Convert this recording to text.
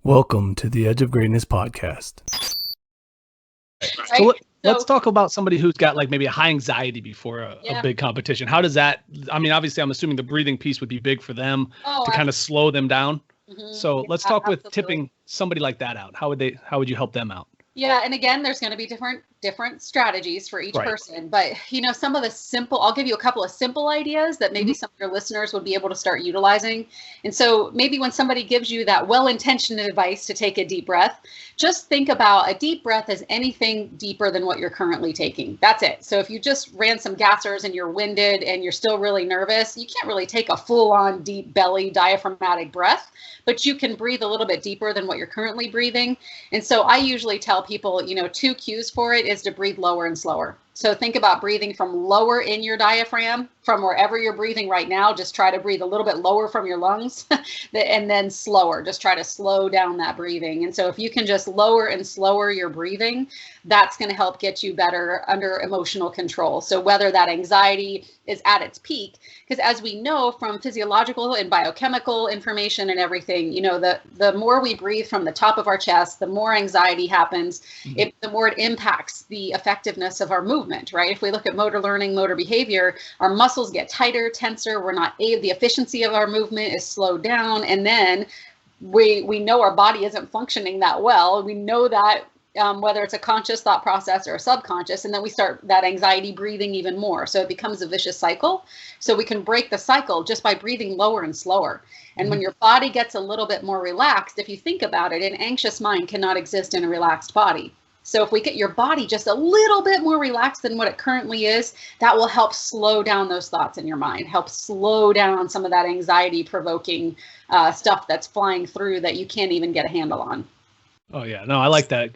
Welcome to the Edge of Greatness podcast. So let's talk about somebody who's got like maybe a high anxiety before a big competition. How does that, I mean, obviously I'm assuming the breathing piece would be big for them to kind of slow them down. So let's talk with tipping somebody like that out. How would you help them out? Yeah, and again, there's going to be different strategies for each person, but some of the I'll give you a couple of simple ideas that maybe some of your listeners would be able to start utilizing. And so maybe when somebody gives you that well-intentioned advice to take a deep breath, just think about a deep breath as anything deeper than what you're currently taking. That's it. So if you just ran some gassers and you're winded and you're still really nervous, you can't really take a full-on deep belly diaphragmatic breath, but you can breathe a little bit deeper than what you're currently breathing. And so I usually tell people, 2 cues for it is to breathe lower and slower. So think about breathing from lower in your diaphragm, from wherever you're breathing right now. Just try to breathe a little bit lower from your lungs and then slower. Just try to slow down that breathing. And so if you can just lower and slower your breathing, that's going to help get you better under emotional control. So whether that anxiety is at its peak, because as we know from physiological and biochemical information and everything, the more we breathe from the top of our chest, the more anxiety happens, the more it impacts the effectiveness of our movement, right? If we look at motor learning, motor behavior, our muscles get tighter, tenser, the efficiency of our movement is slowed down, and then we know our body isn't functioning that well. We know that whether it's a conscious thought process or a subconscious, and then we start that anxiety breathing even more. So it becomes a vicious cycle. So we can break the cycle just by breathing lower and slower. And when your body gets a little bit more relaxed, if you think about it, an anxious mind cannot exist in a relaxed body. So if we get your body just a little bit more relaxed than what it currently is, that will help slow down those thoughts in your mind, help slow down some of that anxiety provoking stuff that's flying through that you can't even get a handle on. Oh yeah, no, I like that.